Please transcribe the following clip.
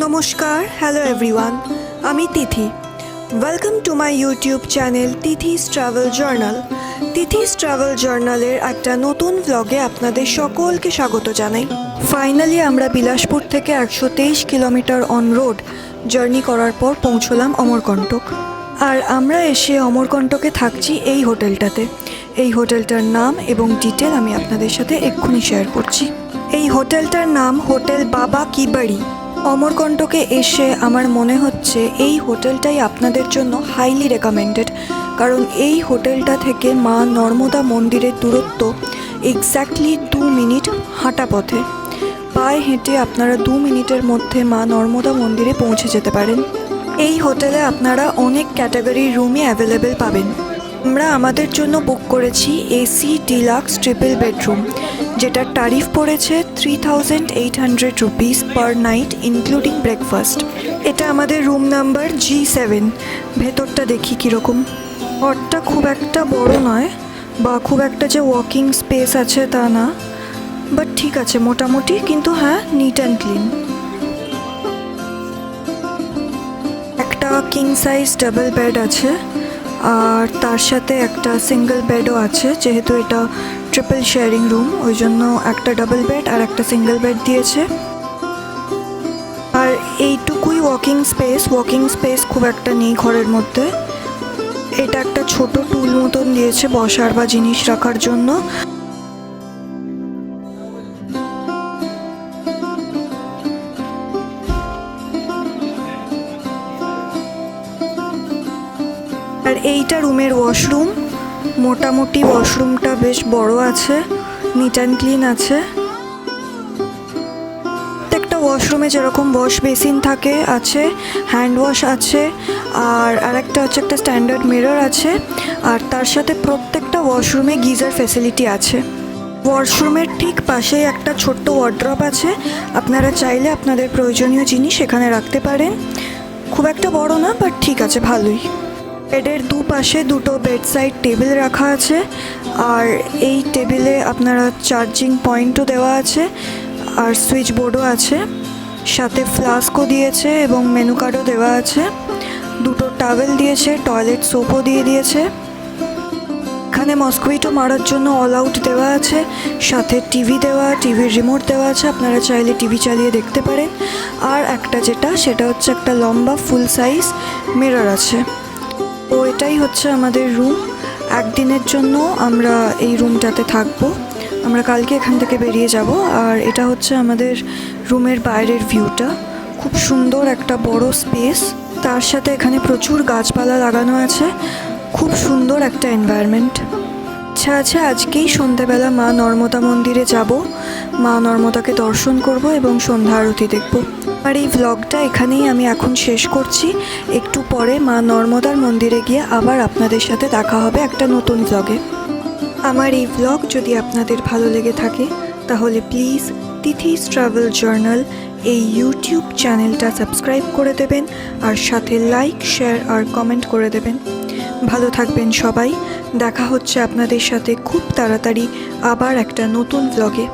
নমস্কার, hello everyone, আমি Tithi. Welcome to my YouTube channel Tithi's travel journal. Tithi's travel জার্নালের একটা নতুন ভ্লগে আপনাদের সকলকে স্বাগত জানাই। ফাইনালি আমরা বিলাসপুর থেকে 123 কিলোমিটার অন রোড জার্নি করার পর পৌঁছলাম অমরকণ্টক। আর আমরা এসে অমরকণ্টকে থাকছি এই হোটেলটাতে। এই হোটেলটার নাম এবং ডিটেল আমি আপনাদের সাথে এক্ষুনি শেয়ার করছি। এই হোটেলটার নাম হোটেল বাবা কি বাড়ি। অমরকণ্টকে এসে আমার মনে হচ্ছে এই হোটেলটাই আপনাদের জন্য হাইলি রেকমেন্ডেড, কারণ এই হোটেলটা থেকে মা নর্মদা মন্দিরের দূরত্ব এক্স্যাক্টলি 2 মিনিট হাঁটা পথে। পায়ে হেঁটে আপনারা 2 মিনিটের মধ্যে মা নর্মদা মন্দিরে পৌঁছে যেতে পারেন। এই হোটেলে আপনারা অনেক ক্যাটাগরির রুমই অ্যাভেলেবেল পাবেন। আমরা আমাদের জন্য বুক করেছি এসি ডিলাক্স ট্রিপল বেডরুম, যেটার ট্যারিফ পড়েছে 3800 rupees per night including breakfast. এটা আমাদের রুম নাম্বার G7। ভেতরটা দেখি কীরকম। ঘরটা খুব একটা বড় নয় বা খুব একটা যে ওয়াকিং স্পেস আছে তা না, বাট ঠিক আছে মোটামুটি, কিন্তু হ্যাঁ নিট অ্যান্ড ক্লিন। একটা কিং সাইজ ডাবল বেড আছে, আর তার সাথে একটা সিঙ্গেল বেডও আছে। যেহেতু এটা ট্রিপল শেয়ারিং রুম, ওই জন্য একটা ডাবল বেড আর একটা সিঙ্গেল বেড দিয়েছে। আর এইটুকুই ওয়াকিং স্পেস খুব একটা নেই ঘরের মধ্যে। এটা একটা ছোট টুল মতন দিয়েছে বসার বা জিনিস রাখার জন্য। আর এইটা রুমের ওয়াশরুম। মোটামুটি ওয়াশরুমটা বেশ বড় আছে, নিট অ্যান্ড ক্লিন আছে। প্রত্যেকটা ওয়াশরুমে যেরকম ওয়াশ বেসিন থাকে আছে, হ্যান্ড ওয়াশ আছে, আর একটা হচ্ছে একটা স্ট্যান্ডার্ড মিরর আছে। আর তার সাথে প্রত্যেকটা ওয়াশরুমে গিজার ফ্যাসিলিটি আছে। ওয়াশরুমের ঠিক পাশেই একটা ছোট্ট ওয়ার্ড্রপ আছে, আপনারা চাইলে আপনাদের প্রয়োজনীয় জিনিস এখানে রাখতে পারেন। খুব একটা বড় না, বাট ঠিক আছে, ভালোই। বেডের দুপাশে দুটো বেড সাইড টেবিল রাখা আছে, আর এই টেবিলে আপনারা চার্জিং পয়েন্টও দেওয়া আছে, আর সুইচ বোর্ডও আছে। সাথে ফ্লাস্কও দিয়েছে এবং মেনু কার্ডও দেওয়া আছে। দুটো টাওয়েল দিয়েছে, টয়লেট সোপও দিয়ে দিয়েছে। এখানে মস্কুইটো মারার জন্য অল আউট দেওয়া আছে, সাথে টিভির রিমোট দেওয়া আছে, আপনারা চাইলে টিভি চালিয়ে দেখতে পারেন। আর একটা সেটা হচ্ছে একটা লম্বা ফুল সাইজ মিরর আছে। তো এটাই হচ্ছে আমাদের রুম। একদিনের জন্য আমরা এই রুমটাতে থাকবো। আমরা কালকে এখান থেকে বেরিয়ে যাব। আর এটা হচ্ছে আমাদের রুমের বাইরের ভিউটা। খুব সুন্দর একটা বড় স্পেস, তার সাথে এখানে প্রচুর গাছপালা লাগানো আছে। খুব সুন্দর একটা এনভায়রনমেন্ট। আচ্ছা আজকেই সন্ধ্যাবেলা মা নর্মদা মন্দিরে যাব, মা নর্মদাকে দর্শন করব এবং সন্ধ্যা আরতি দেখব। আর এই ভ্লগটা এখানেই আমি এখন শেষ করছি। একটু পরে মা নর্মদার মন্দিরে গিয়ে আবার আপনাদের সাথে দেখা হবে একটা নতুন ভ্লগে। আমার এই ভ্লগ যদি আপনাদের ভালো লেগে থাকে তাহলে প্লিজ তিথিস ট্রাভেল জার্নাল এই ইউটিউব চ্যানেলটা সাবস্ক্রাইব করে দেবেন, আর সাথে লাইক, শেয়ার আর কমেন্ট করে দেবেন। ভালো থাকবেন সবাই। দেখা হচ্ছে আপনাদের সাথে খুব তাড়াতাড়ি আবার একটা নতুন ভ্লগে।